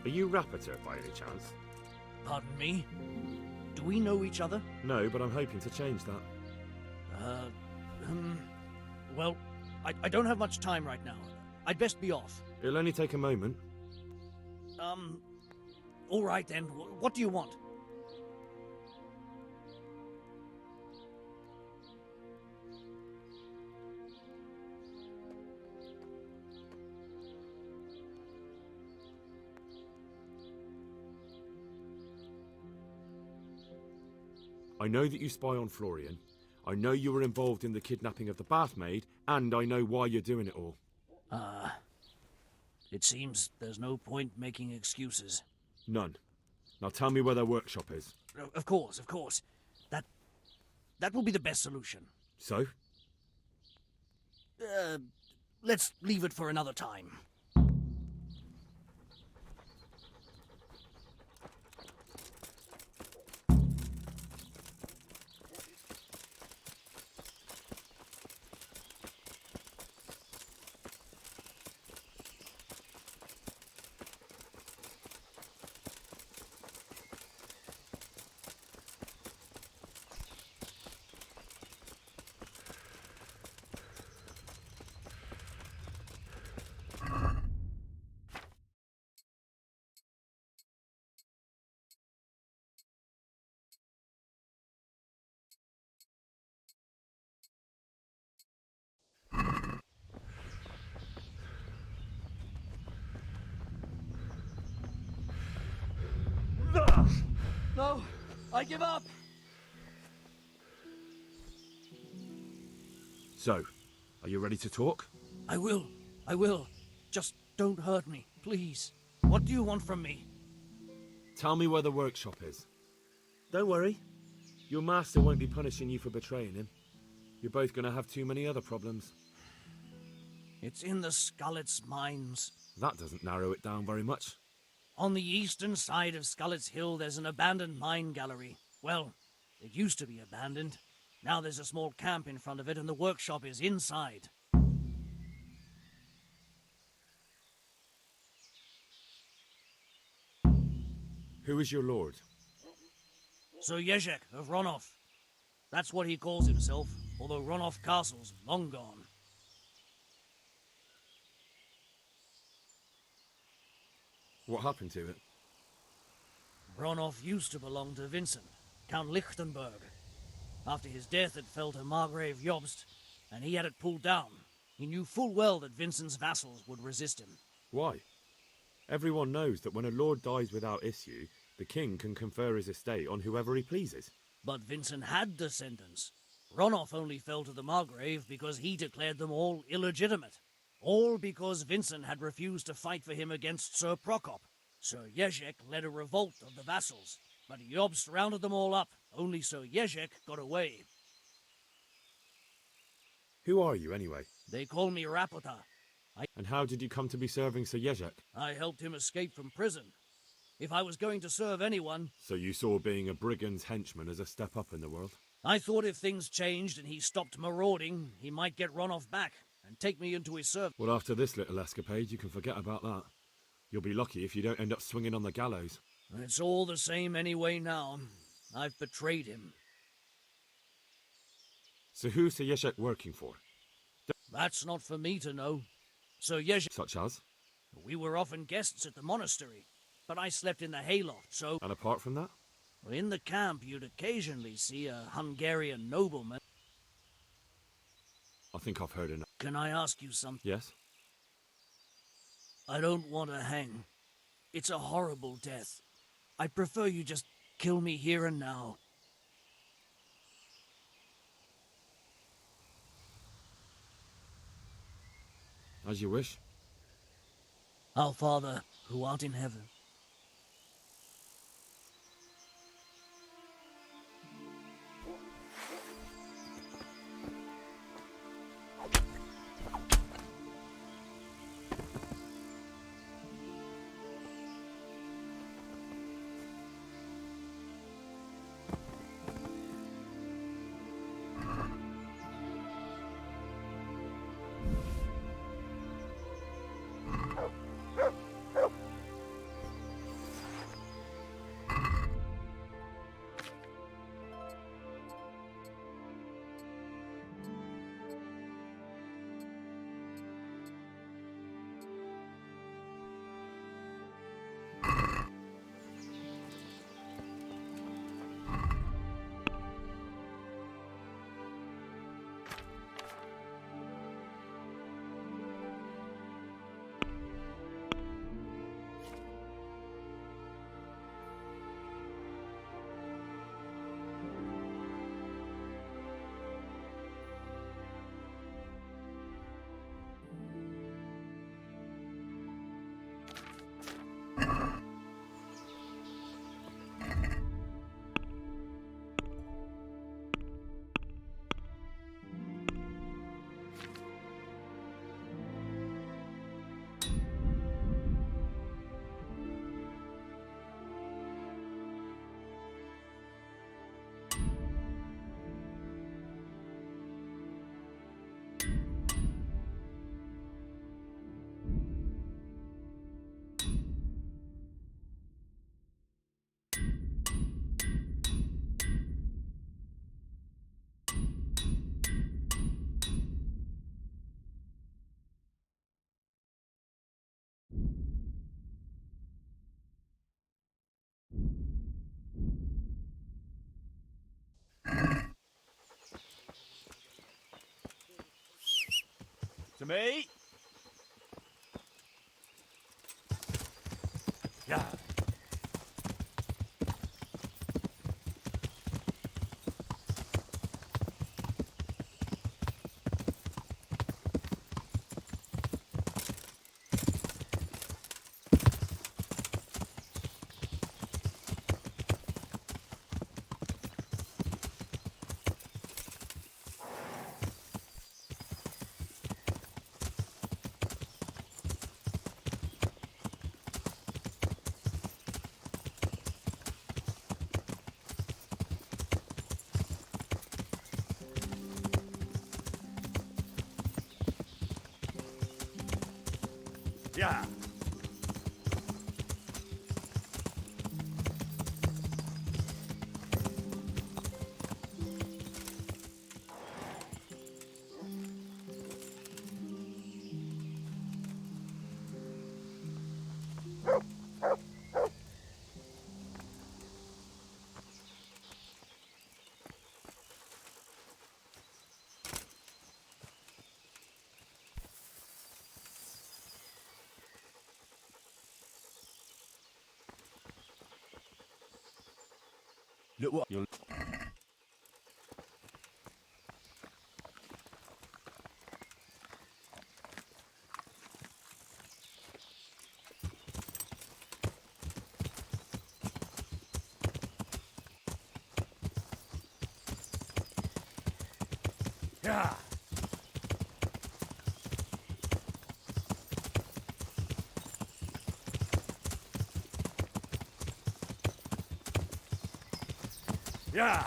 Are you Rapiter by any chance? Pardon me? Do we know each other? No, but I'm hoping to change that. Well, I don't have much time right now. I'd best be off. It'll only take a moment. All right then. What do you want? I know that you spy on Florian. I know you were involved in the kidnapping of the bathmaid, and I know why you're doing it all. It seems there's no point making excuses. None. Now tell me where their workshop is. Of course. That will be the best solution. So? Let's leave it for another time. No, I give up. So, are you ready to talk? I will. Just don't hurt me, please. What do you want from me? Tell me where the workshop is. Don't worry. Your master won't be punishing you for betraying him. You're both going to have too many other problems. It's in the Skullet's mines. That doesn't narrow it down very much. On the eastern side of Skullet's Hill, there's an abandoned mine gallery. Well, it used to be abandoned. Now there's a small camp in front of it, and the workshop is inside. Who is your lord? Sir Jezek of Ronov. That's what he calls himself, although Ronov Castle's long gone. What happened to it? Ronov used to belong to Vincent, Count Lichtenberg. After his death, it fell to Margrave Jobst, and he had it pulled down. He knew full well that Vincent's vassals would resist him. Why? Everyone knows that when a lord dies without issue, the king can confer his estate on whoever he pleases. But Vincent had descendants. Ronov only fell to the Margrave because he declared them all illegitimate. All because Vincent had refused to fight for him against Sir Prokop. Sir Jezek led a revolt of the vassals, but Jobst rounded them all up. Only Sir Jezek got away. Who are you, anyway? They call me Rapota. And how did you come to be serving Sir Jezek? I helped him escape from prison. If I was going to serve anyone... So you saw being a brigand's henchman as a step up in the world? I thought if things changed and he stopped marauding, he might get Ronov back and take me into his service. Well, after this little escapade, you can forget about that. You'll be lucky if you don't end up swinging on the gallows. It's all the same anyway now. I've betrayed him. So who's Sir Jezek working for? That's not for me to know. Sir Jezek... Such as? We were often guests at the monastery, but I slept in the hayloft, so... And apart from that? In the camp, you'd occasionally see a Hungarian nobleman. I think I've heard enough. Can I ask you something? Yes? I don't want to hang. It's a horrible death. I prefer you just kill me here and now. As you wish. Our Father, who art in heaven. To me. Yeah. Yeah. Look what you're. Yeah. Yeah.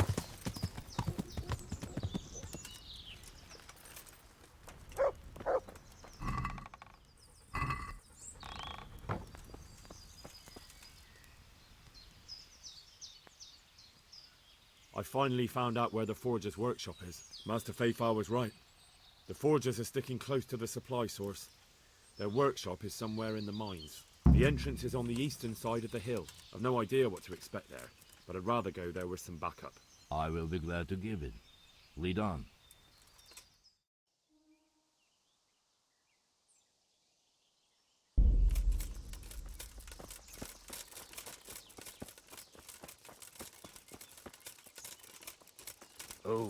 I finally found out where the Forger's workshop is. Master Fayfar was right. The Forgers are sticking close to the supply source. Their workshop is somewhere in the mines. The entrance is on the eastern side of the hill. I've no idea what to expect there, but I'd rather go there with some backup. I will be glad to give it. Lead on. Oh.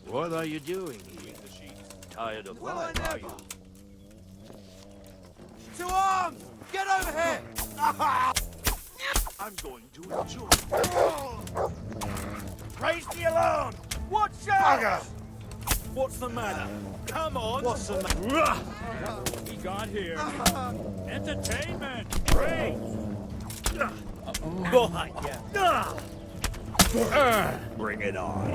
What are you doing here? Tired of life, are you? To arms! Get over here! I'm going to enjoy it. Raise the alarm! Watch out! Bugger! What's the matter? Come on! What's the matter? What we got here? Entertainment! Great! Boy, yeah. Bring it on.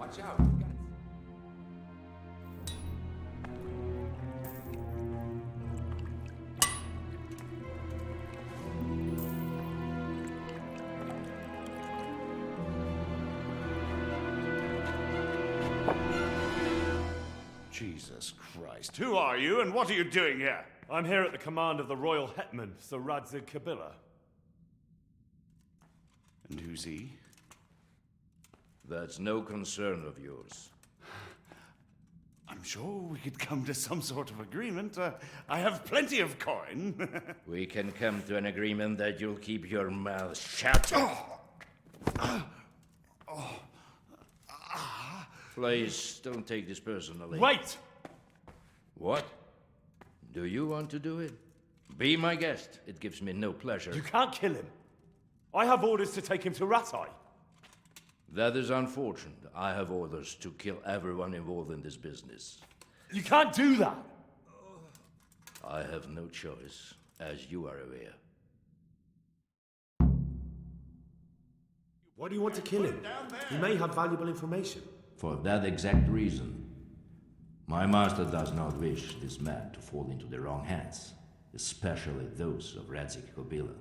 Watch out. Jesus Christ. Who are you and what are you doing here? I'm here at the command of the royal hetman, Sir Radzig Kabila. And who's he? That's no concern of yours. I'm sure we could come to some sort of agreement. I have plenty of coin. We can come to an agreement that you'll keep your mouth shut. Please, don't take this personally. Wait! What? Do you want to do it? Be my guest. It gives me no pleasure. You can't kill him. I have orders to take him to Rattay. That is unfortunate. I have orders to kill everyone involved in this business. You can't do that! I have no choice, as you are aware. Why do you want to kill him? He may have valuable information. For that exact reason. My master does not wish this man to fall into the wrong hands, especially those of Radzig Kabila.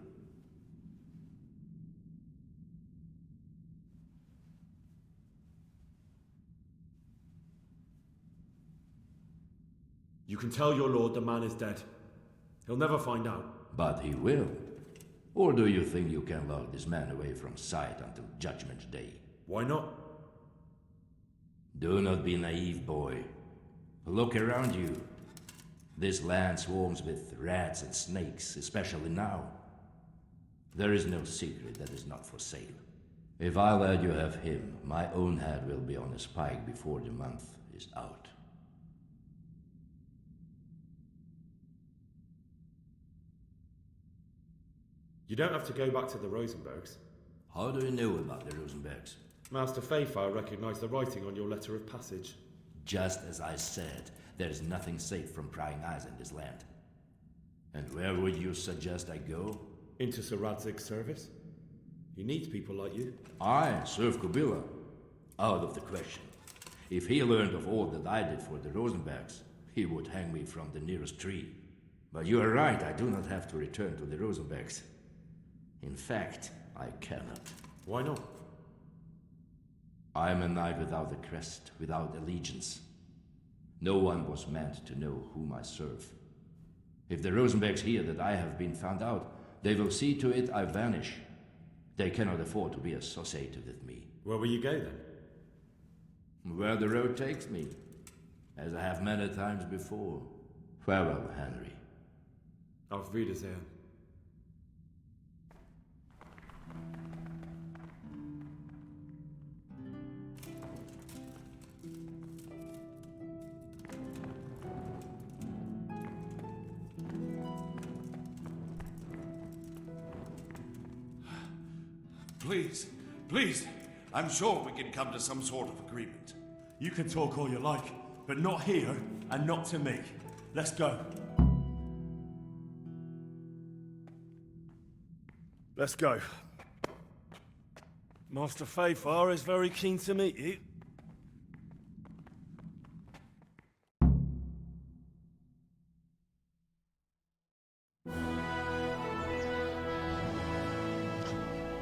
You can tell your lord the man is dead. He'll never find out. But he will. Or do you think you can lock this man away from sight until Judgment Day? Why not? Do not be naive, boy. Look around you. This land swarms with rats and snakes, especially now. There is no secret that is not for sale. If I let you have him, my own head will be on a spike before the month is out. You don't have to go back to the Rosenbergs. How do you know about the Rosenbergs? Master Fayfire recognized the writing on your letter of passage. Just as I said, there is nothing safe from prying eyes in this land. And where would you suggest I go? Into Sir Radzig's service. He needs people like you. I serve Kabila. Out of the question. If he learned of all that I did for the Rosenbergs, he would hang me from the nearest tree. But you are right, I do not have to return to the Rosenbergs. In fact, I cannot. Why not? I am a knight without a crest, without allegiance. No one was meant to know whom I serve. If the Rosenbergs hear that I have been found out, they will see to it I vanish. They cannot afford to be associated with me. Where will you go then? Where the road takes me, as I have many times before. Farewell, Henry. Auf Wiedersehen. Please, please. I'm sure we can come to some sort of agreement. You can talk all you like, but not here and not to me. Let's go. Let's go. Master Fayfire is very keen to meet you.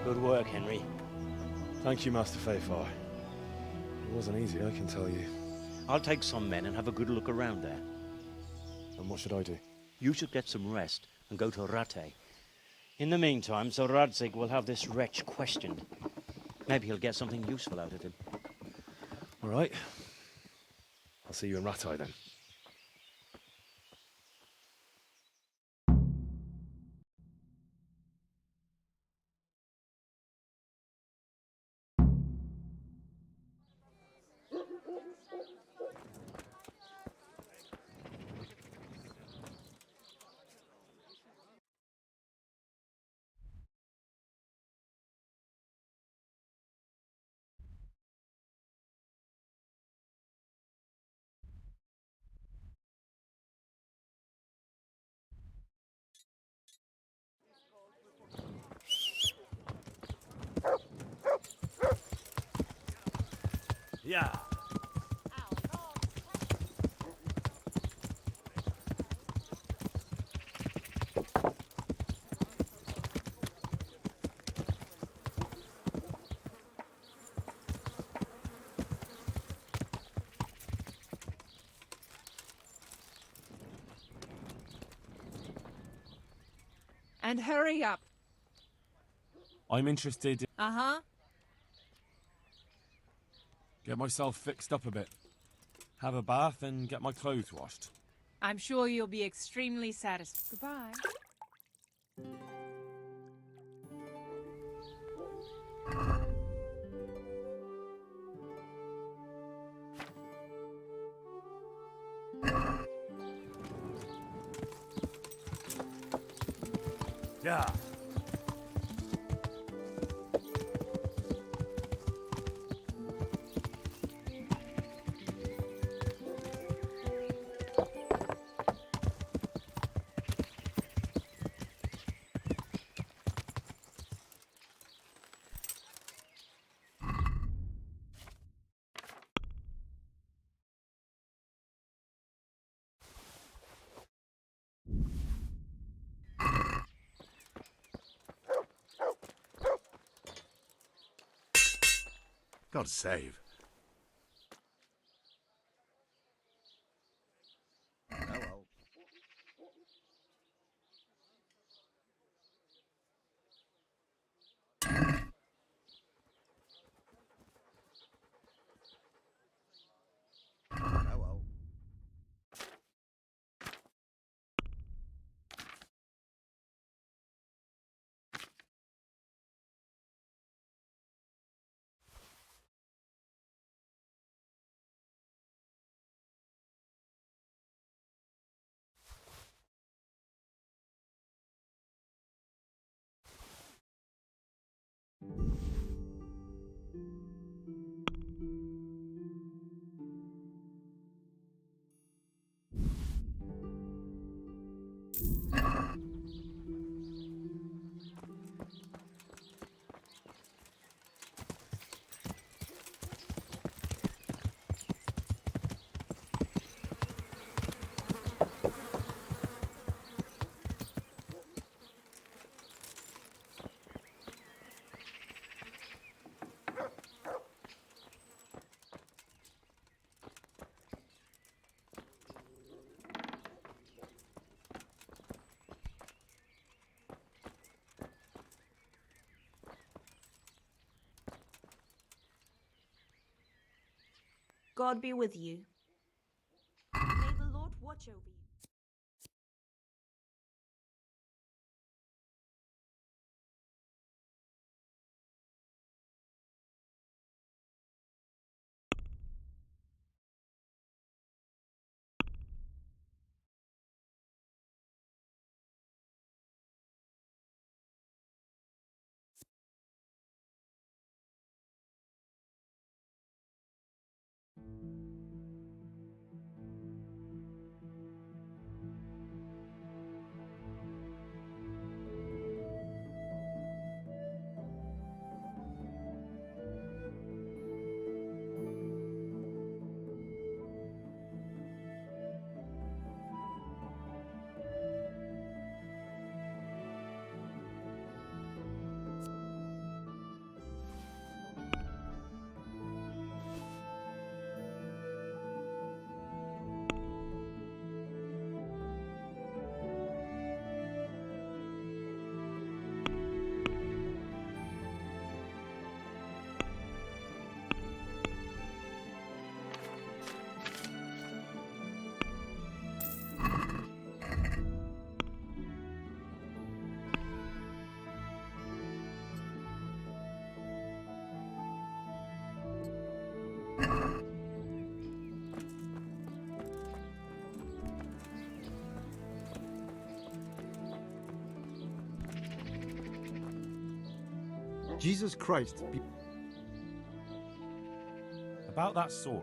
Good work, Henry. Thank you, Master Fayfire. It wasn't easy, I can tell you. I'll take some men and have a good look around there. And what should I do? You should get some rest and go to Rattay. In the meantime, Sir Radzig will have this wretch questioned. Maybe he'll get something useful out of him. All right. I'll see you in Rattay then. Yeah. And hurry up. I'm interested in... Uh-huh. Get myself fixed up a bit. Have a bath and get my clothes washed. I'm sure you'll be extremely satisfied. Goodbye. Yeah. God save. Oh well. Oh well. God be with you. May the Lord watch over you. Jesus Christ be... About that sword.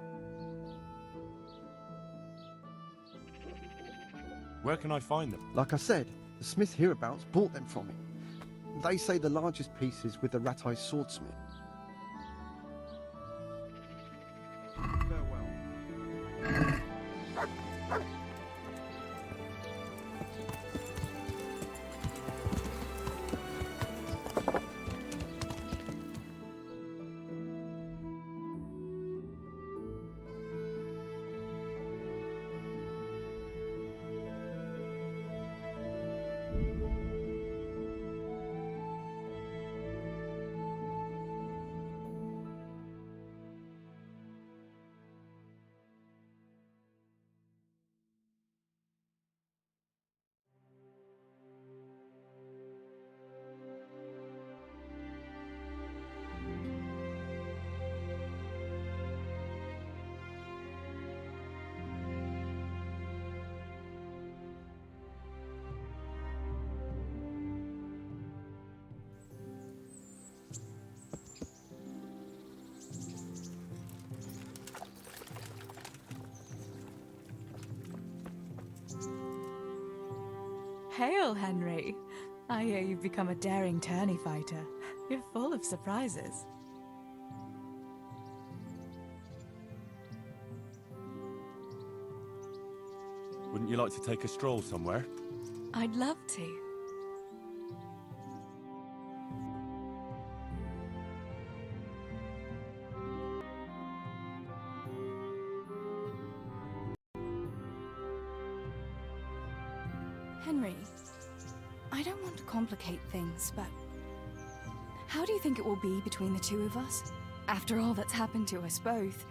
Where can I find them? Like I said, the smith hereabouts bought them from him. They say the largest piece is with the Rattay swordsmith. Hail, Henry. I hear you've become a daring tourney fighter. You're full of surprises. Wouldn't you like to take a stroll somewhere? I'd love to. Henry, I don't want to complicate things, but how do you think it will be between the two of us? After all that's happened to us both,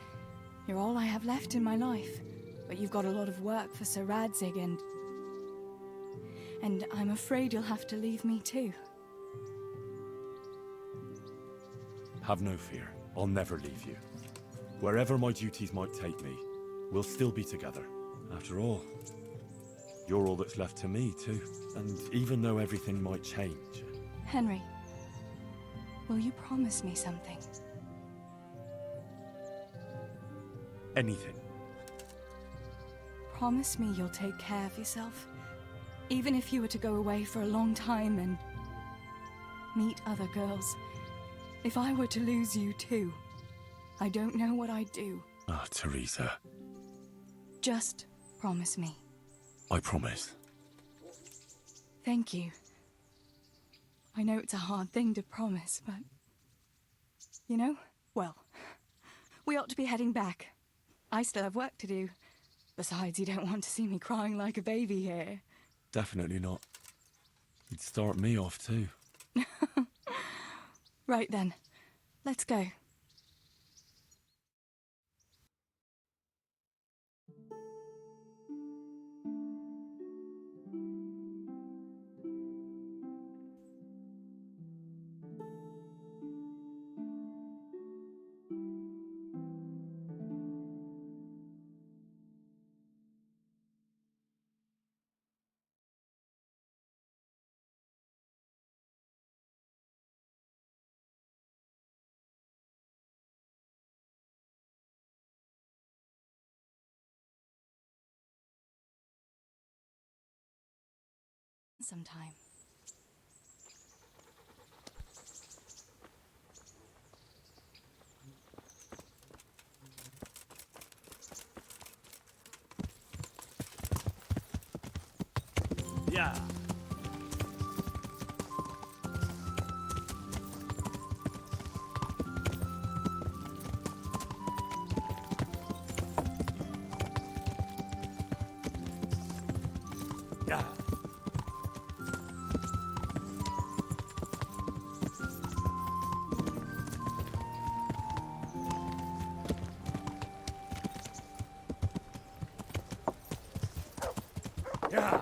you're all I have left in my life, but you've got a lot of work for Sir Radzig and I'm afraid you'll have to leave me too. Have no fear. I'll never leave you. Wherever my duties might take me, we'll still be together. After all, you're all that's left to me, too. And even though everything might change... Henry, will you promise me something? Anything. Promise me you'll take care of yourself. Even if you were to go away for a long time and meet other girls. If I were to lose you too, I don't know what I'd do. Ah, Teresa. Just promise me. I promise. Thank you. I know it's a hard thing to promise, but... You know, well, we ought to be heading back. I still have work to do. Besides, you don't want to see me crying like a baby here. Definitely not. You'd start me off too. Right then, let's go. Sometime. Yeah. Yeah. Yeah.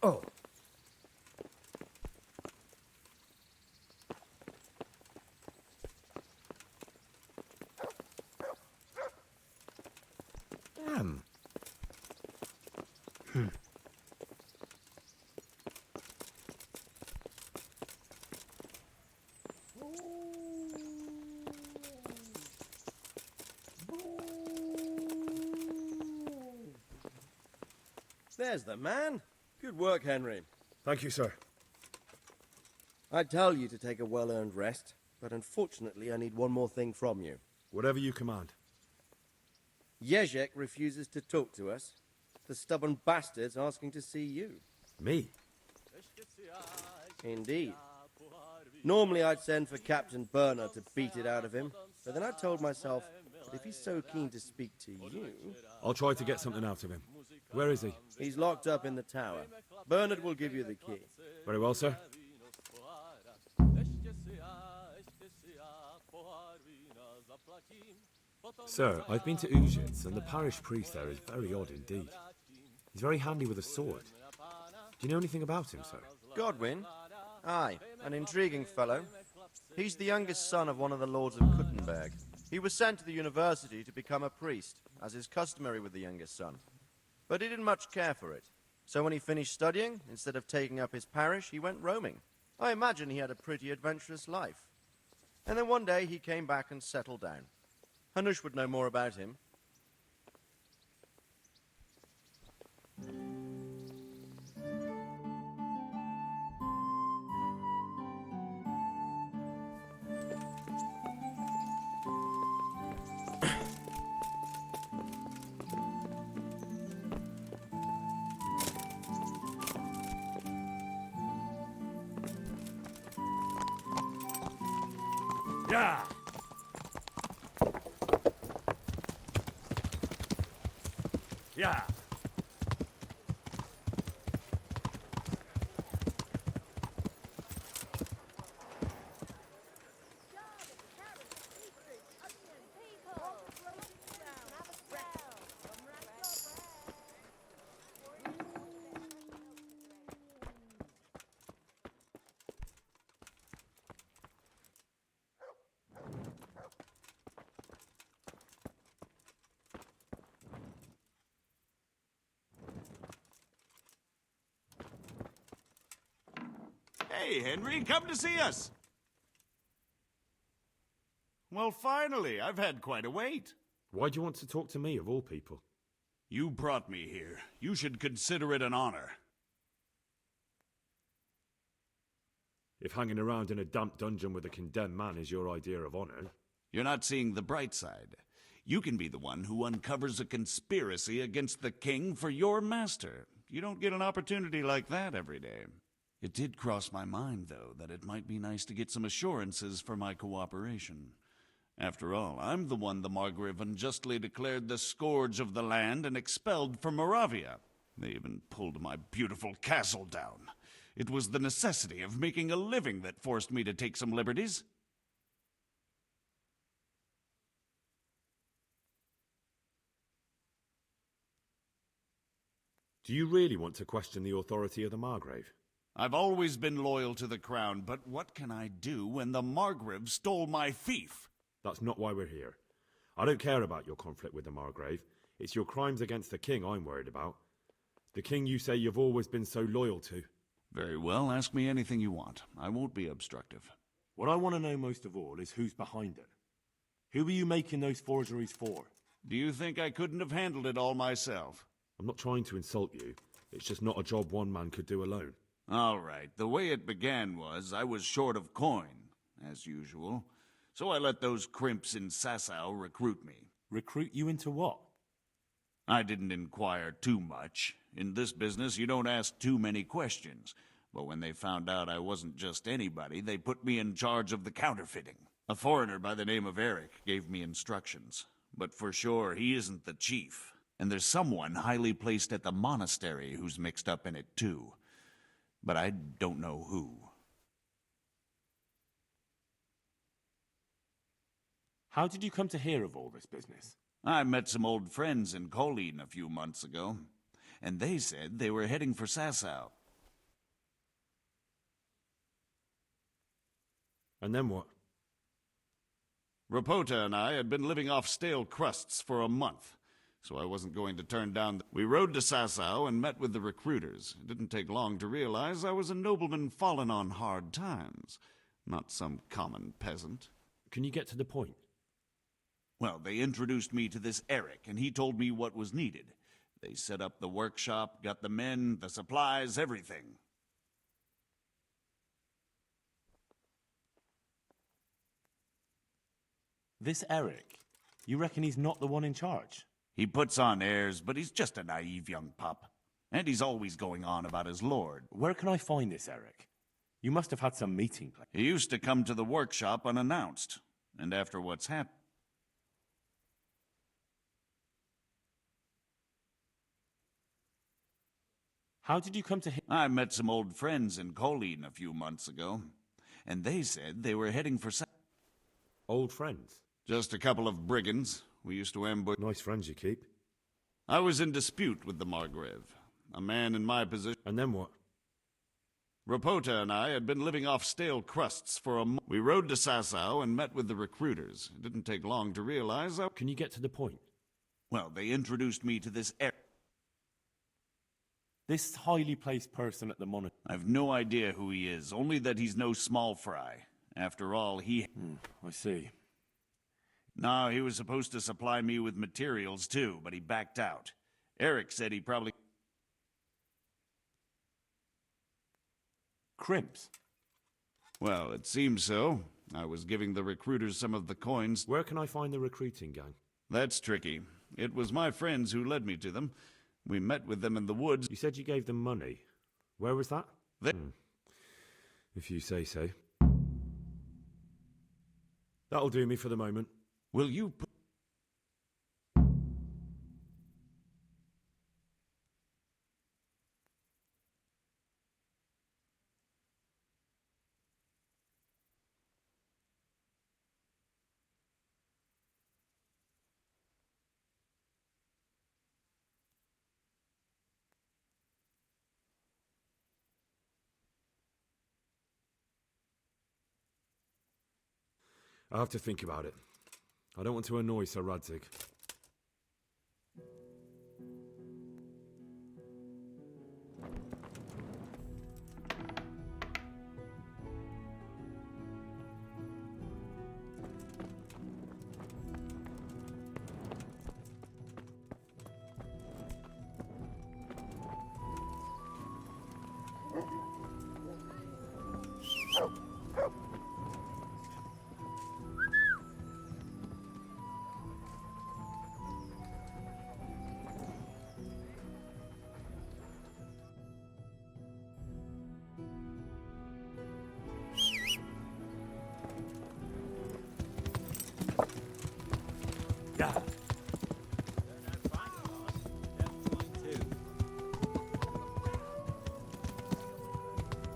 Oh. Damn. There's the man. Good work, Henry. Thank you, sir. I'd tell you to take a well-earned rest, but unfortunately I need one more thing from you. Whatever you command. Jezek refuses to talk to us. The stubborn bastard's asking to see you. Me? Indeed. Normally I'd send for Captain Burner to beat it out of him, but then I told myself, if he's so keen to speak to you... I'll try to get something out of him. Where is he? He's locked up in the tower. Bernard will give you the key. Very well, sir. Sir, I've been to Ujitz, and the parish priest there is very odd indeed. He's very handy with a sword. Do you know anything about him, sir? Godwin? Aye, an intriguing fellow. He's the youngest son of one of the lords of Kuttenberg. He was sent to the university to become a priest, as is customary with the youngest son. But he didn't much care for it. So when he finished studying, instead of taking up his parish, he went roaming. I imagine he had a pretty adventurous life. And then one day he came back and settled down. Hanush would know more about him. Yeah! Yeah! Hey, Henry, come to see us. Well, finally, I've had quite a wait. Why do you want to talk to me, of all people? You brought me here. You should consider it an honor. If hanging around in a damp dungeon with a condemned man is your idea of honor... You're not seeing the bright side. You can be the one who uncovers a conspiracy against the king for your master. You don't get an opportunity like that every day. It did cross my mind, though, that it might be nice to get some assurances for my cooperation. After all, I'm the one the Margrave unjustly declared the scourge of the land and expelled from Moravia. They even pulled my beautiful castle down. It was the necessity of making a living that forced me to take some liberties. Do you really want to question the authority of the Margrave? I've always been loyal to the crown, but what can I do when the Margrave stole my fief? That's not why we're here. I don't care about your conflict with the Margrave. It's your crimes against the king I'm worried about. The king you say you've always been so loyal to. Very well, ask me anything you want. I won't be obstructive. What I want to know most of all is who's behind it. Who are you making those forgeries for? Do you think I couldn't have handled it all myself? I'm not trying to insult you. It's just not a job one man could do alone. All right, the way it began was I was short of coin, as usual. So I let those crimps in Sasau recruit me. Recruit you into what? I didn't inquire too much. In this business, you don't ask too many questions. But when they found out I wasn't just anybody, they put me in charge of the counterfeiting. A foreigner by the name of Eric gave me instructions. But for sure, he isn't the chief. And there's someone highly placed at the monastery who's mixed up in it too. But I don't know who. How did you come to hear of all this business? I met some old friends in Colleen a few months ago, and they said they were heading for Sasau. And then what? Rapota and I had been living off stale crusts for a month, so I wasn't going to turn down We rode to Sasau and met with the recruiters. It didn't take long to realize I was a nobleman fallen on hard times, not some common peasant. Can you get to the point? Well, they introduced me to this Eric, and he told me what was needed. They set up the workshop, got the men, the supplies, everything. This Eric, you reckon he's not the one in charge? He puts on airs, but he's just a naive young pup. And he's always going on about his lord. Where can I find this Eric? You must have had some meeting place. He used to come to the workshop unannounced. And after what's happened... How did you come to him? I met some old friends in Colleen a few months ago. And they said they were heading for... Old friends? Just a couple of brigands. We used to ambush... Nice friends you keep. I was in dispute with the Margrave. A man in my position... And then what? Rapota and I had been living off stale crusts for a month. We rode to Sasau and met with the recruiters. It didn't take long to realize how... Can you get to the point? Well, they introduced me to this This highly placed person at the monastery. I've no idea who he is, only that he's no small fry. After all, I see. No, he was supposed to supply me with materials too, but he backed out. Eric said he probably... Crimps? Well, it seems so. I was giving the recruiters some of the coins. Where can I find the recruiting gang? That's tricky. It was my friends who led me to them. We met with them in the woods. You said you gave them money. Where was that? If you say so. That'll do me for the moment. Will you... I'll have to think about it. I don't want to annoy Sir Radzig.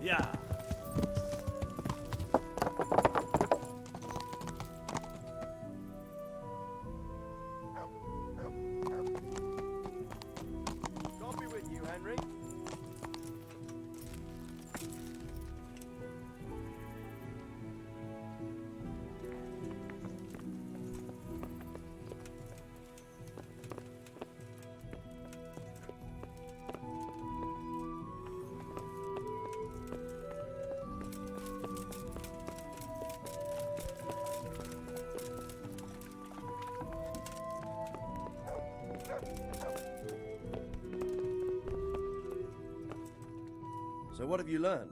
Yeah. God be with you, Henry. So what have you learned?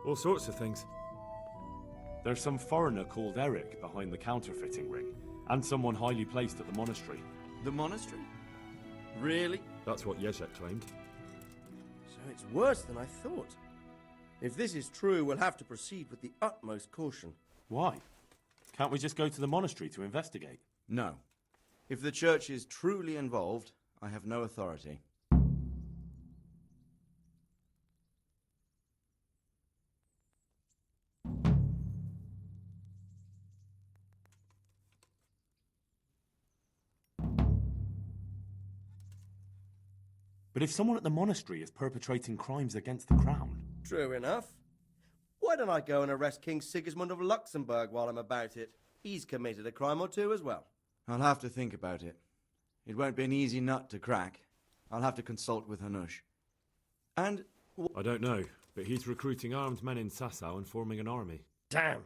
All sorts of things. There's some foreigner called Eric behind the counterfeiting ring, and someone highly placed at the monastery. The monastery? Really? That's what Jezek claimed. So it's worse than I thought. If this is true, we'll have to proceed with the utmost caution. Why? Can't we just go to the monastery to investigate? No. If the church is truly involved, I have no authority. But if someone at the monastery is perpetrating crimes against the crown... True enough. Why don't I go and arrest King Sigismund of Luxembourg while I'm about it? He's committed a crime or two as well. I'll have to think about it. It won't be an easy nut to crack. I'll have to consult with Hanush. And... I don't know, but he's recruiting armed men in Sasau and forming an army. Damn.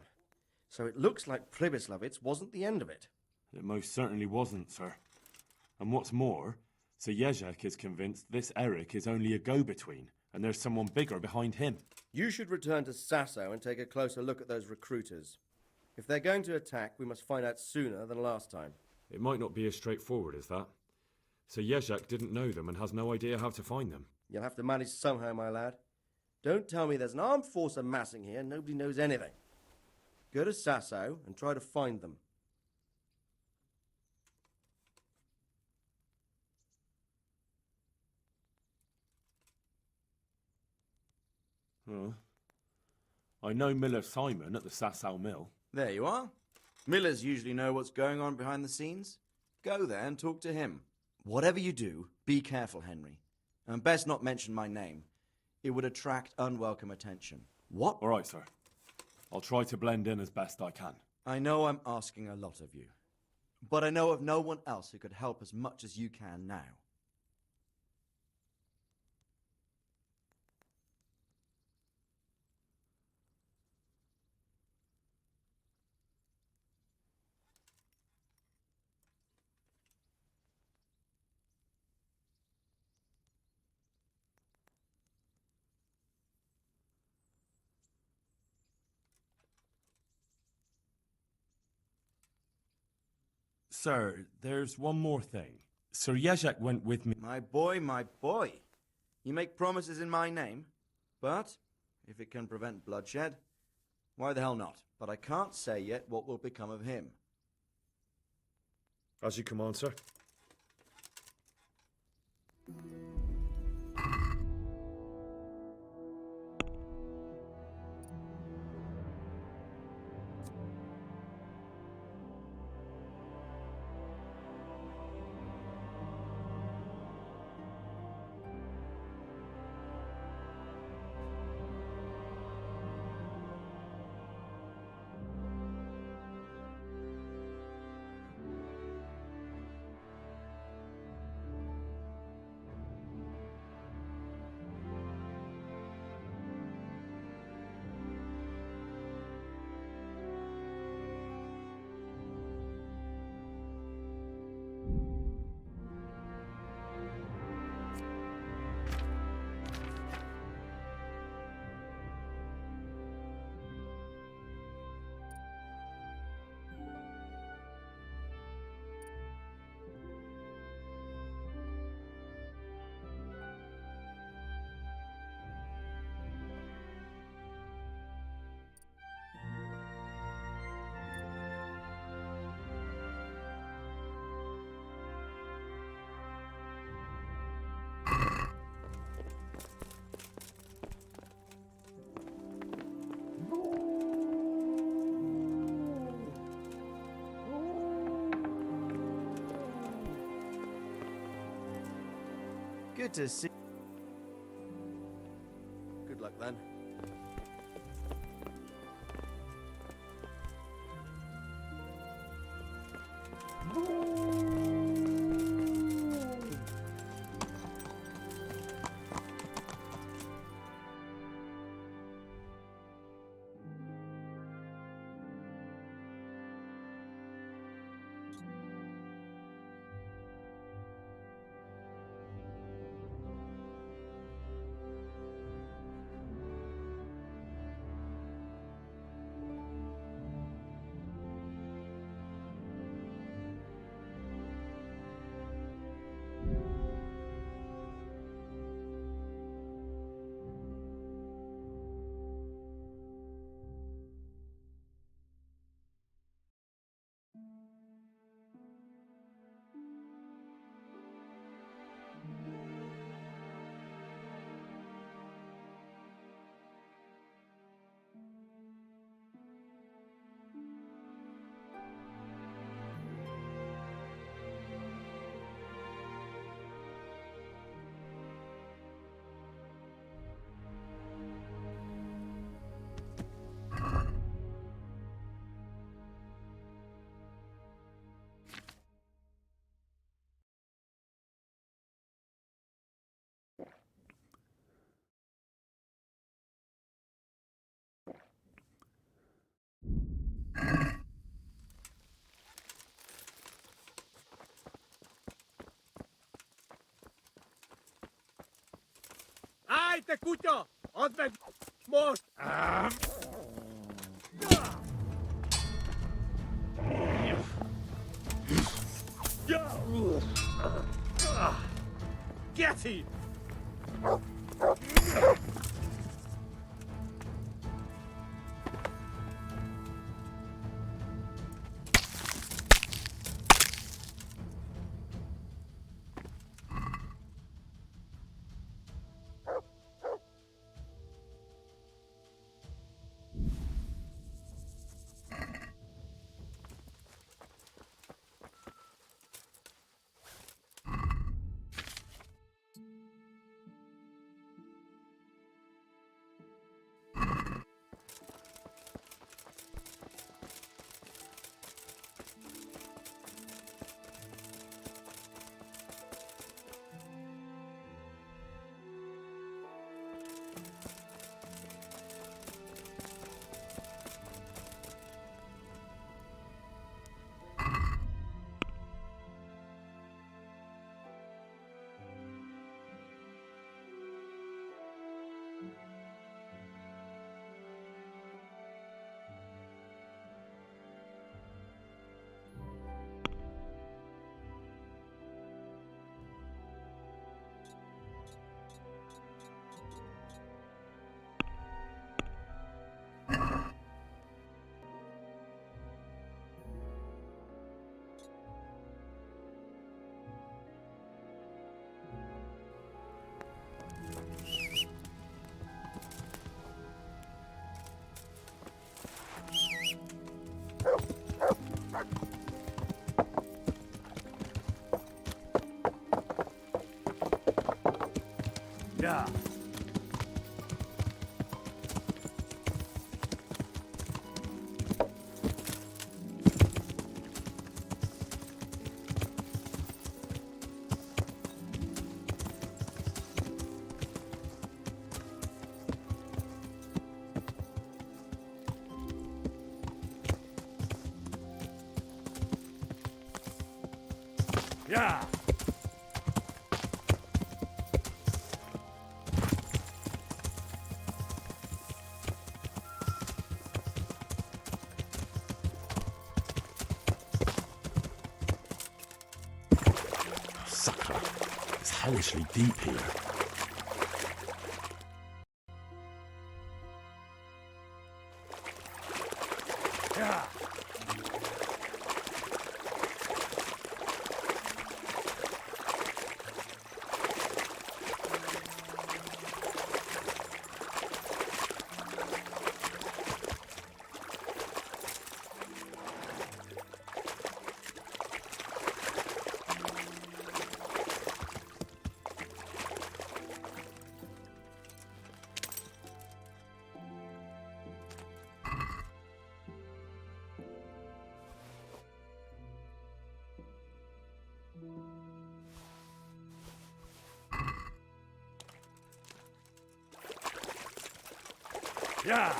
So it looks like Pribyslavitz wasn't the end of it. It most certainly wasn't, sir. And what's more, Sir Jezek is convinced this Eric is only a go-between, and there's someone bigger behind him. You should return to Sasau and take a closer look at those recruiters. If they're going to attack, we must find out sooner than last time. It might not be as straightforward as that. Sir Jezek didn't know them and has no idea how to find them. You'll have to manage somehow, my lad. Don't tell me there's an armed force amassing here and nobody knows anything. Go to Sasau and try to find them. I know Miller Simon at the Sasau mill. There you are. Millers usually know what's going on behind the scenes. Go there and talk to him. Whatever you do, be careful, Henry. And best not mention my name. It would attract unwelcome attention. What? All right, sir. I'll try to blend in as best I can. I know I'm asking a lot of you, but I know of no one else who could help as much as you can now. Sir, there's one more thing. Sir Jezek went with me. My boy, my boy. You make promises in my name, but if it can prevent bloodshed, why the hell not? But I can't say yet what will become of him. As you command, sir. Good to see. Good luck then. Ai, te escucho. Odmed. Mos. Get him. Yeah. Yeah. Sacro. It's hellishly deep here. Yeah. Yeah.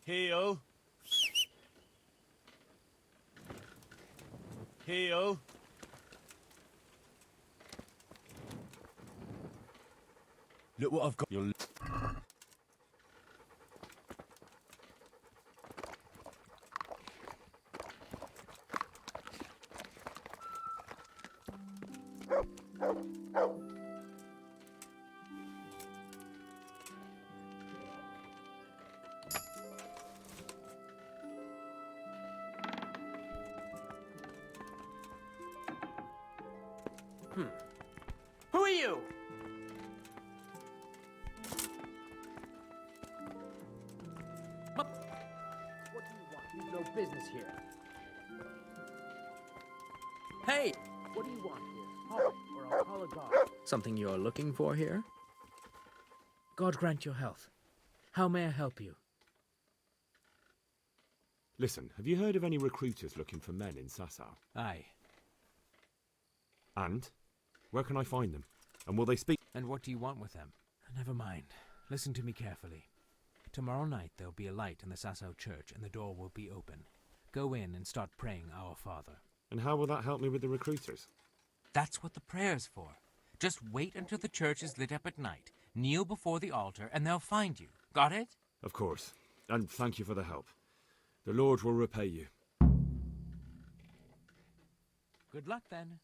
Hey-o. Hey-o. Look what I've got. You'll... Who are you? What do you want? You've no business here. Hey! What do you want here? Hurry, or I'll call a guard. Something you're looking for here? God grant your health. How may I help you? Listen, have you heard of any recruiters looking for men in Sasau? Aye. And? Where can I find them? And will they speak? And what do you want with them? Never mind. Listen to me carefully. Tomorrow night there'll be a light in the Sasau church and the door will be open. Go in and start praying Our Father. And how will that help me with the recruiters? That's what the prayer's for. Just wait until the church is lit up at night. Kneel before the altar and they'll find you. Got it? Of course. And thank you for the help. The Lord will repay you. Good luck then.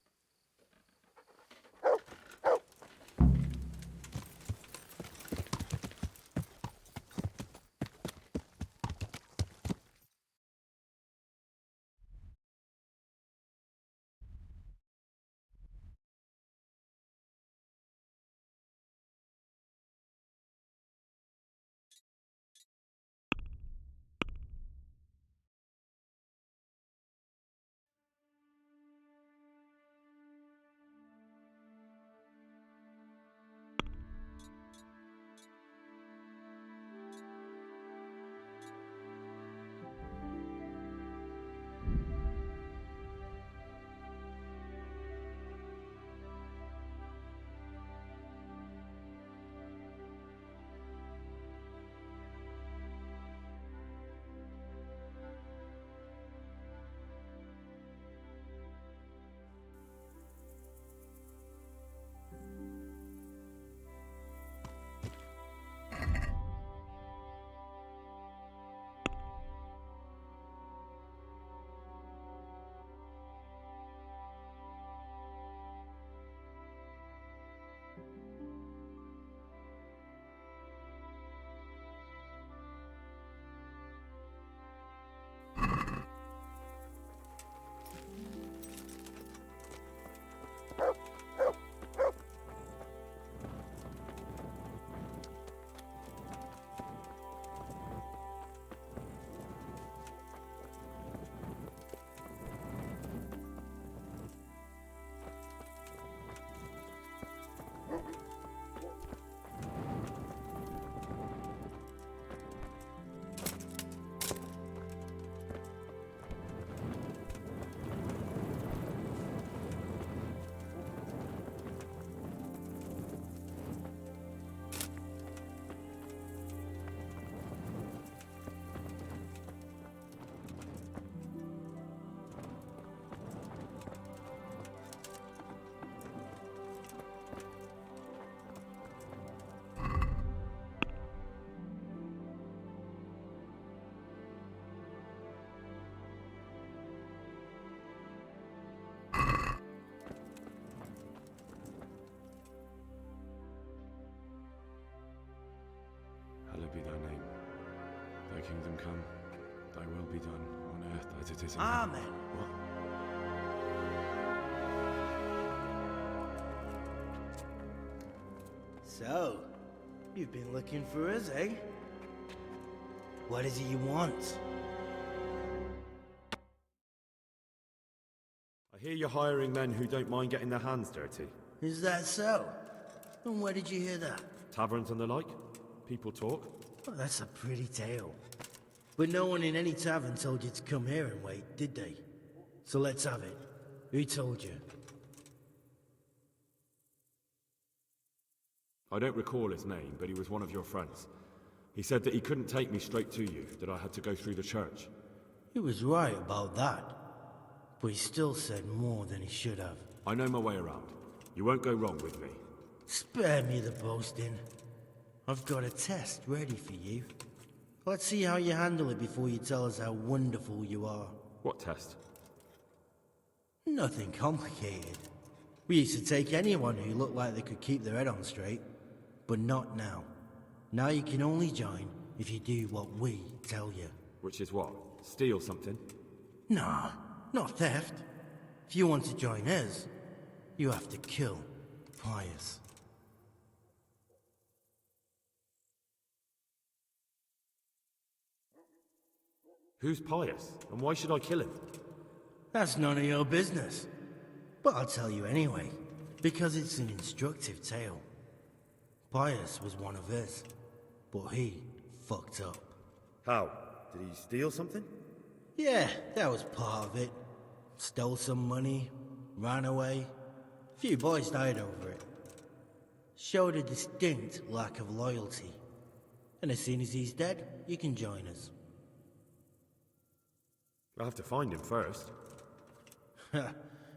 be thy name. Thy kingdom come, thy will be done, on earth as it is in Amen. heaven. What? So, you've been looking for us, eh? What is it you want? I hear you're hiring men who don't mind getting their hands dirty. Is that so? And where did you hear that? Taverns and the like? People talk? Well, that's a pretty tale. But no one in any tavern told you to come here and wait, did they? So let's have it. Who told you? I don't recall his name, but he was one of your friends. He said that he couldn't take me straight to you, that I had to go through the church. He was right about that. But he still said more than he should have. I know my way around. You won't go wrong with me. Spare me the boasting. I've got a test ready for you. Let's see how you handle it before you tell us how wonderful you are. What test? Nothing complicated. We used to take anyone who looked like they could keep their head on straight. But not now. Now you can only join if you do what we tell you. Which is what? Steal something? Nah, not theft. If you want to join us, you have to kill Pius. Who's Pius, and why should I kill him? That's none of your business. But I'll tell you anyway, because it's an instructive tale. Pius was one of us, but he fucked up. How? Did he steal something? Yeah, that was part of it. Stole some money, ran away. A few boys died over it. Showed a distinct lack of loyalty. And as soon as he's dead, you can join us. I'll have to find him first.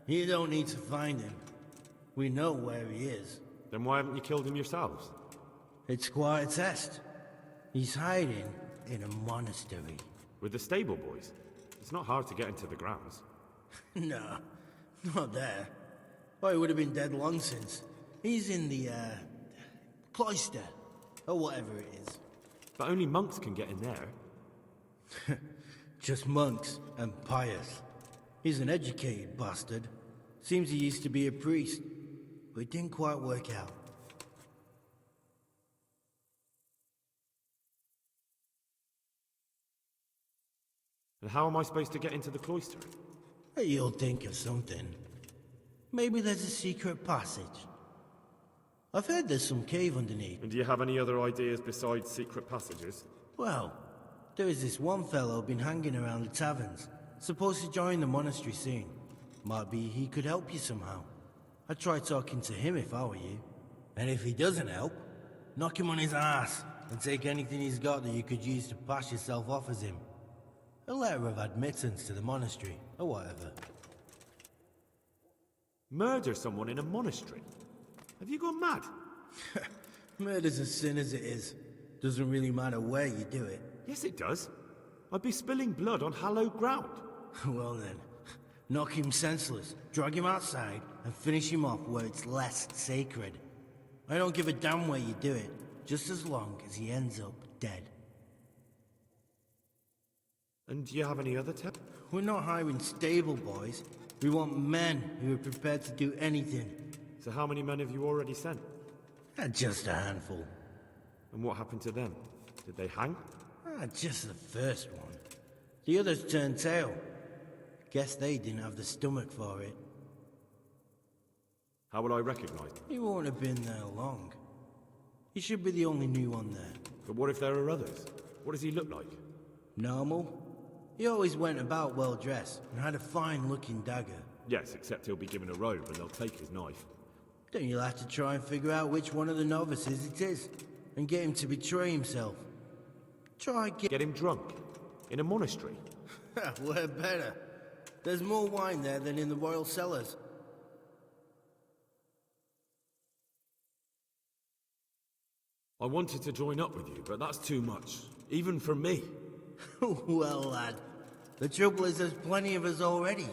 You don't need to find him. We know where he is. Then why haven't you killed him yourselves? It's quite a test. He's hiding in a monastery. With the stable boys? It's not hard to get into the grounds. No, not there. Well, he would have been dead long since. He's in the, cloister, or whatever it is. But only monks can get in there. Just monks and Pius. He's an educated bastard. Seems he used to be a priest, but it didn't quite work out. And how am I supposed to get into the cloister? You'll think of something. Maybe there's a secret passage. I've heard there's some cave underneath. And do you have any other ideas besides secret passages? Well, there is this one fellow been hanging around the taverns. Supposed to join the monastery soon. Might be he could help you somehow. I'd try talking to him if I were you. And if he doesn't help, knock him on his ass and take anything he's got that you could use to pass yourself off as him. A letter of admittance to the monastery, or whatever. Murder someone in a monastery? Have you gone mad? Murder's a sin as it is. Doesn't really matter where you do it. Yes, it does. I'd be spilling blood on hallowed ground. Well then, knock him senseless, drag him outside, and finish him off where it's less sacred. I don't give a damn where you do it, just as long as he ends up dead. And do you have any other tips? We're not hiring stable boys. We want men who are prepared to do anything. So how many men have you already sent? Just a handful. And what happened to them? Did they hang? Just the first one. The others turned tail. Guess they didn't have the stomach for it. How will I recognize them? He won't have been there long. He should be the only new one there. But what if there are others? What does he look like? Normal. He always went about well dressed and had a fine looking dagger. Yes, except he'll be given a robe and they'll take his knife. Then you'll have to try and figure out which one of the novices it is and get him to betray himself. Get him drunk? In a monastery? We're better. There's more wine there than in the royal cellars. I wanted to join up with you, but that's too much. Even for me. Well, lad, the trouble is there's plenty of us already.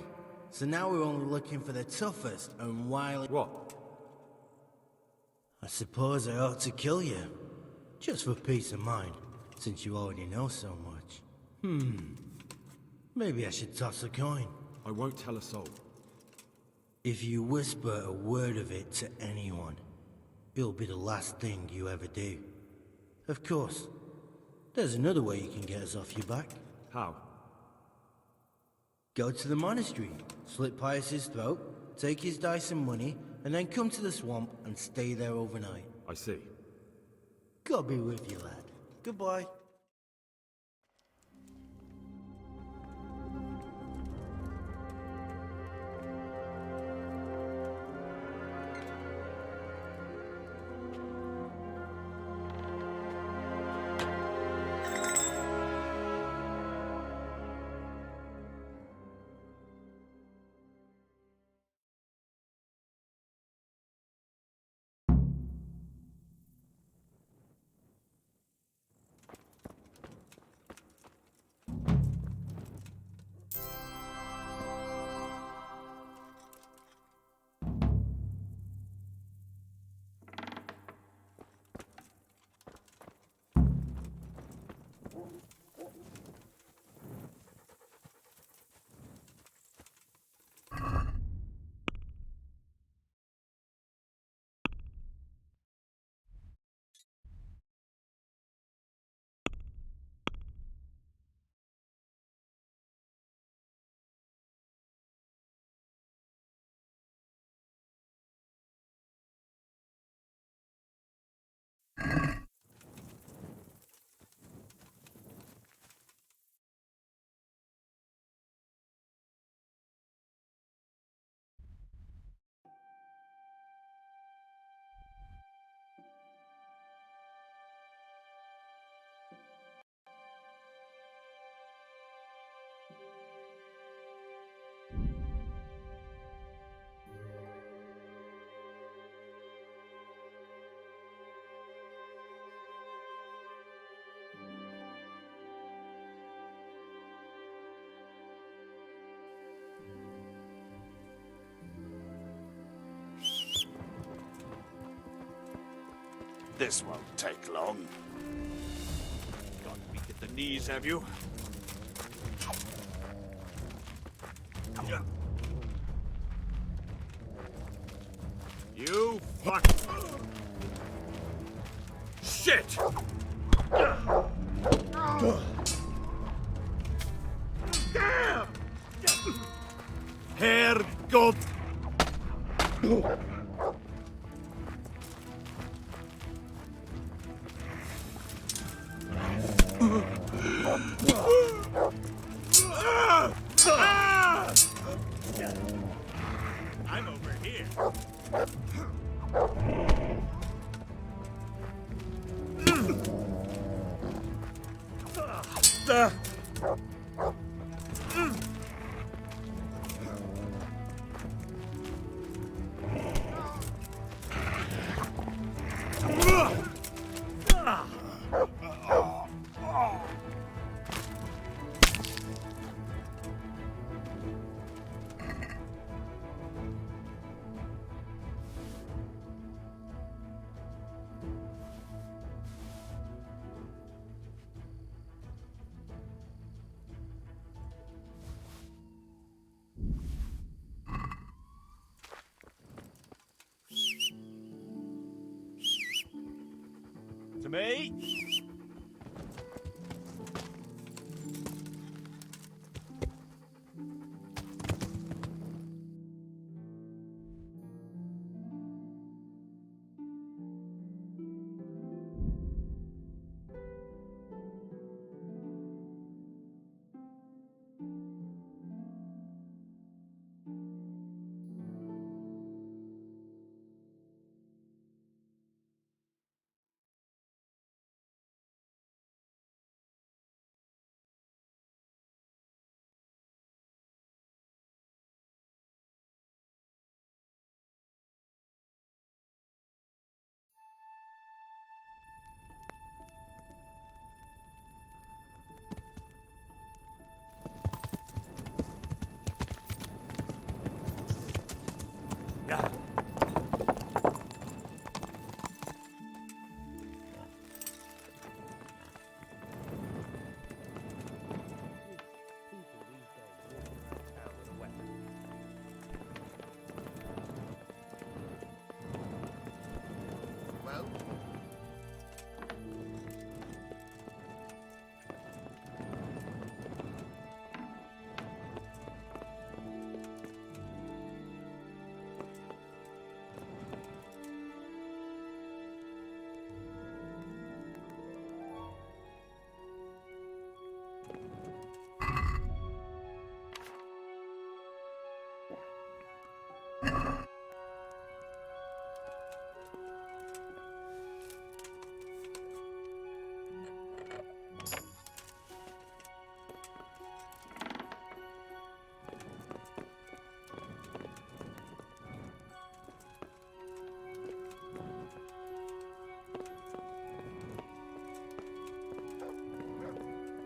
So now we're only looking for the toughest and wily... What? I suppose I ought to kill you. Just for peace of mind. since you already know so much. Maybe I should toss a coin. I won't tell a soul. If you whisper a word of it to anyone, it'll be the last thing you ever do. Of course, there's another way you can get us off your back. How? Go to the monastery, slit Pius's throat, take his dice and money, and then come to the swamp and stay there overnight. I see. God be with you, lad. Goodbye. This won't take long. Got weak at the knees, have you? You fuck... Shit! Damn! Herrgott! I'm over here. To me?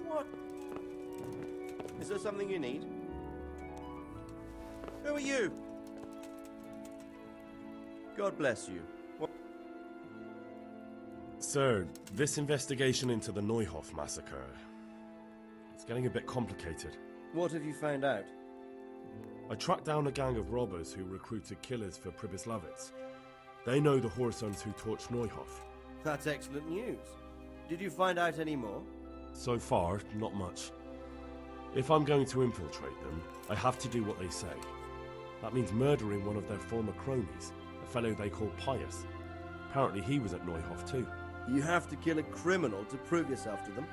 What? Is there something you need? Who are you? God bless you. Sir, this investigation into the Neuhof massacre, it's getting a bit complicated. What have you found out? I tracked down a gang of robbers who recruited killers for Pribyslavitz. They know the Horsons who torched Neuhof. That's excellent news. Did you find out any more? So far, not much. If I'm going to infiltrate them, I have to do what they say. That means murdering one of their former cronies, a fellow they call Pius. Apparently he was at Neuhof too. You have to kill a criminal to prove yourself to them?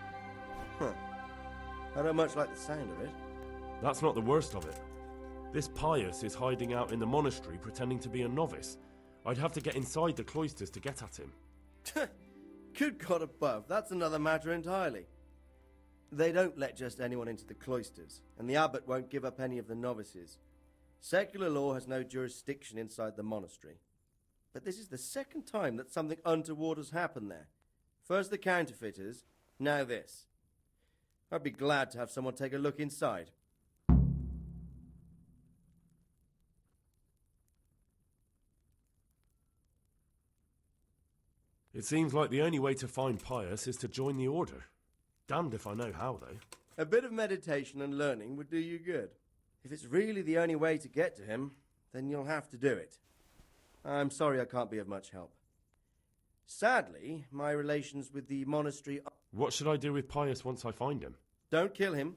Huh. I don't much like the sound of it. That's not the worst of it. This Pius is hiding out in the monastery pretending to be a novice. I'd have to get inside the cloisters to get at him. Good God above, that's another matter entirely. They don't let just anyone into the cloisters, and the abbot won't give up any of the novices. Secular law has no jurisdiction inside the monastery. But this is the second time that something untoward has happened there. First the counterfeiters, now this. I'd be glad to have someone take a look inside. It seems like the only way to find Pius is to join the order. Damned if I know how, though. A bit of meditation and learning would do you good. If it's really the only way to get to him, then you'll have to do it. I'm sorry I can't be of much help. Sadly, my relations with the monastery... What should I do with Pius once I find him? Don't kill him.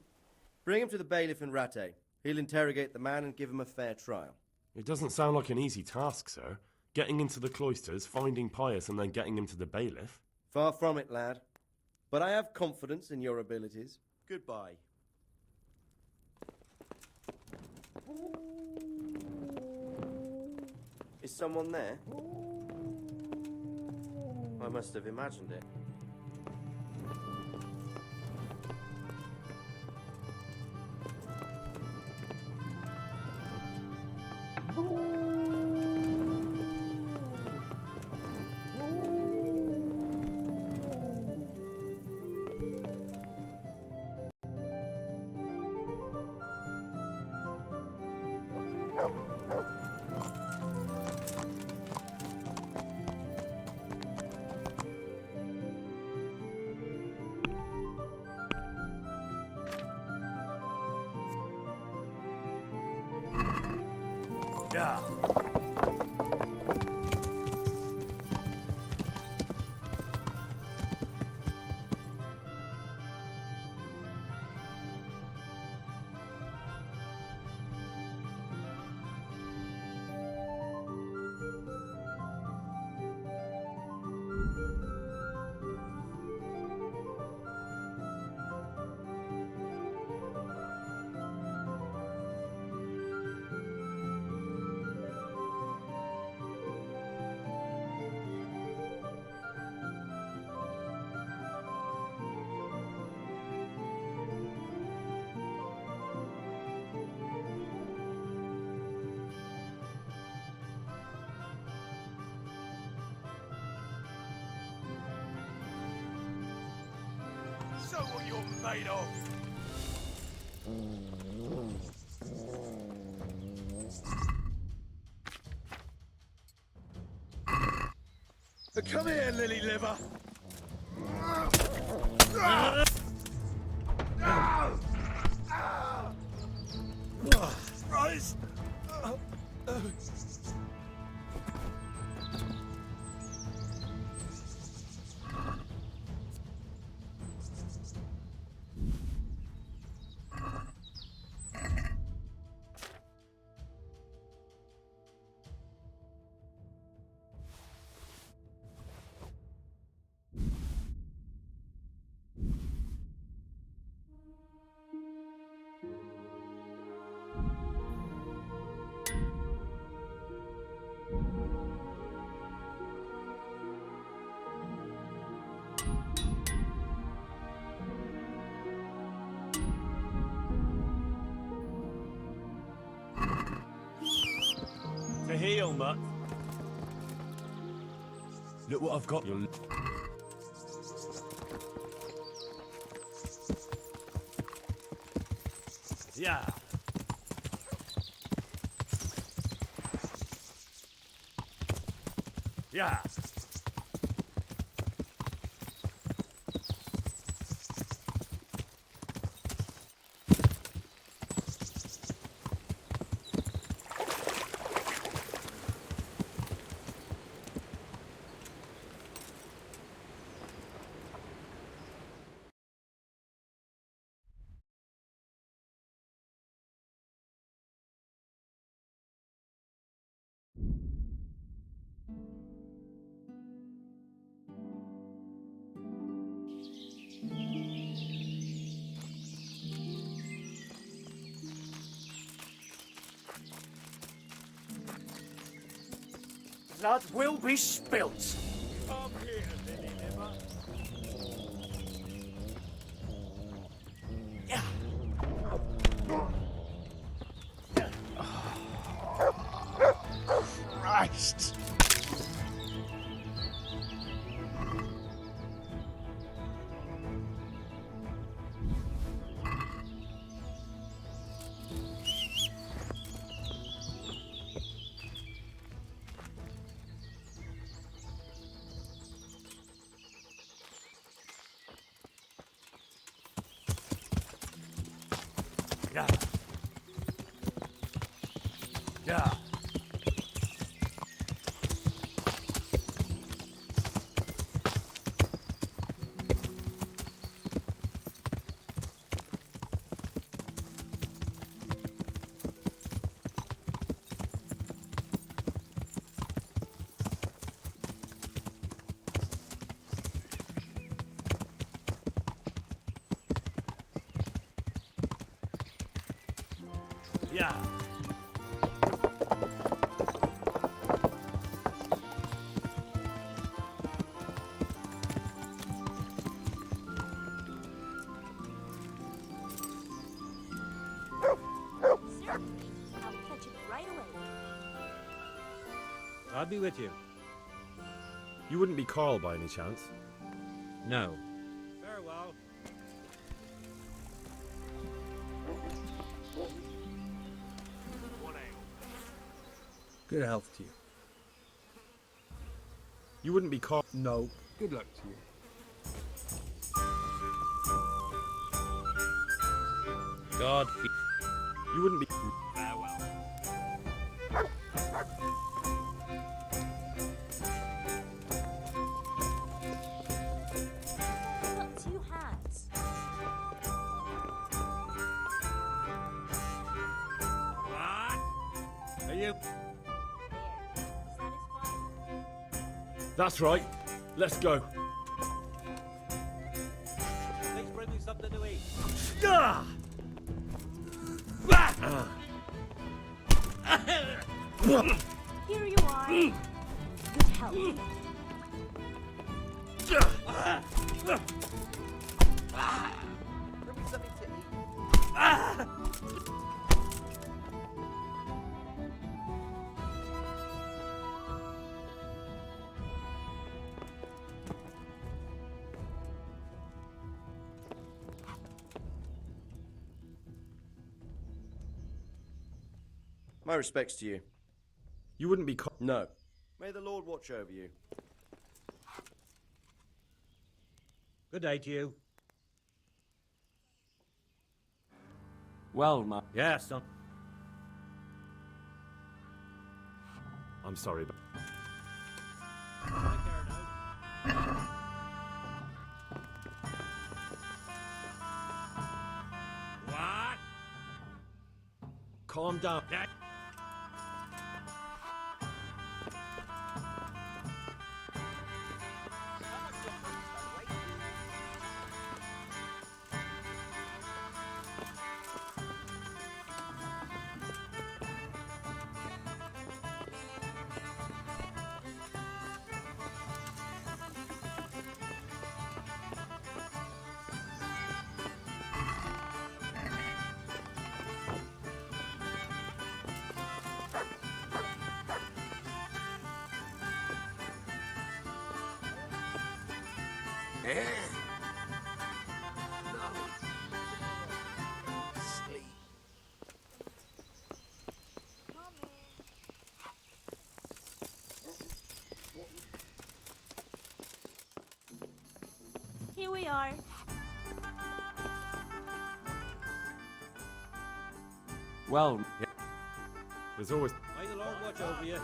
Bring him to the bailiff in Rattay. He'll interrogate the man and give him a fair trial. It doesn't sound like an easy task, sir. Getting into the cloisters, finding Pius, and then getting him to the bailiff. Far from it, lad. But I have confidence in your abilities. Goodbye. Is someone there? I must have imagined it. Yeah. Show what you're made of! Come here, lily liver! Christ! deal, mutt. Look what I've got. Yeah. Yeah. Blood will be spilt. Come here, Lily Liver. Yeah. Christ! Yeah. Yeah. Yeah. Certainly. I'll fetch it right away. I'll be with you. You wouldn't be Carl by any chance? No. Farewell. Good health to you. You wouldn't be Carl? No. Good luck to you. God. You wouldn't be. Farewell. I've got two hands. What? Are you? There. Satisfied? That's right. Let's go. Please bring me something to eat. Ah! Here you are. Good health. Bring me something to eat. My respects to you. You wouldn't be Carl? No. May the Lord watch over you. Good day to you. Well, my... Yes, son. I'm sorry, but. What? Calm down. Here we are. Well, there's always... May the Lord watch over you.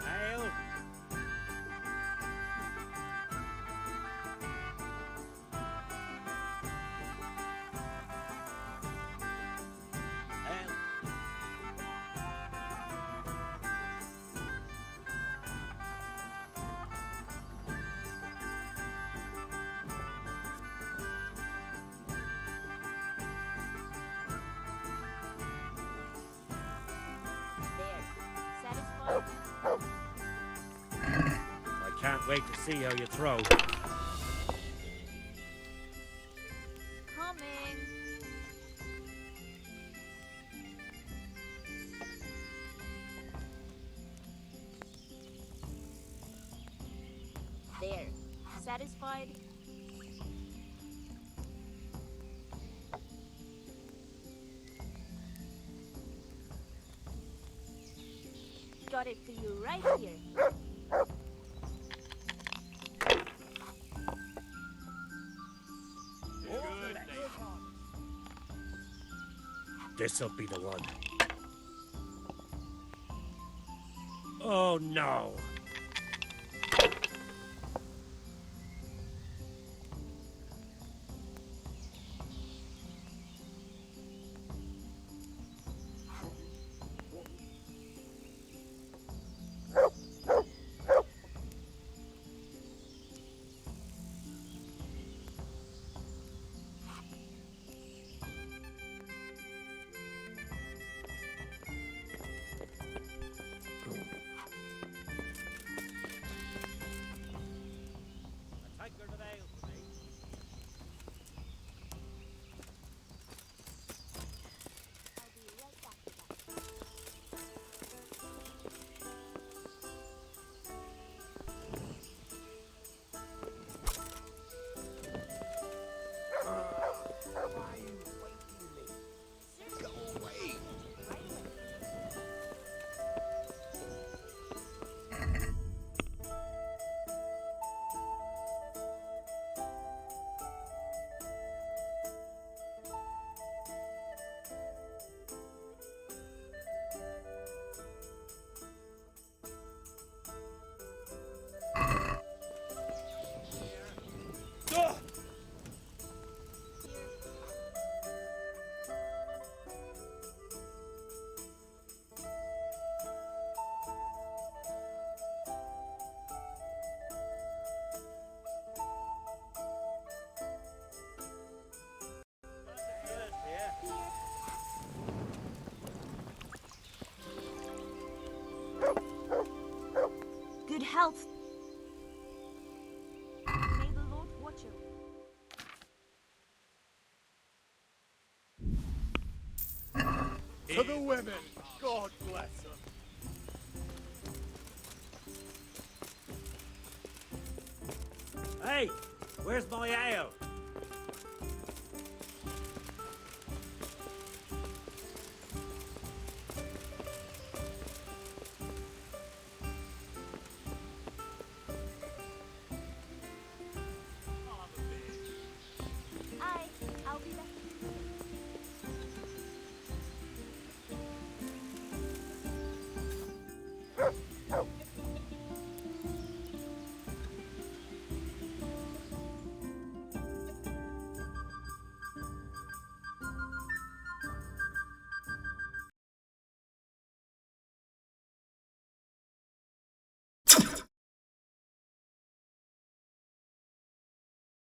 Ale. Satisfied? I can't wait to see how you throw. Coming. There. Satisfied? Got it for you right here. This'll be the one. Oh no! Good health. May the Lord watch over you. To the women, God bless them. Hey, where's my ale?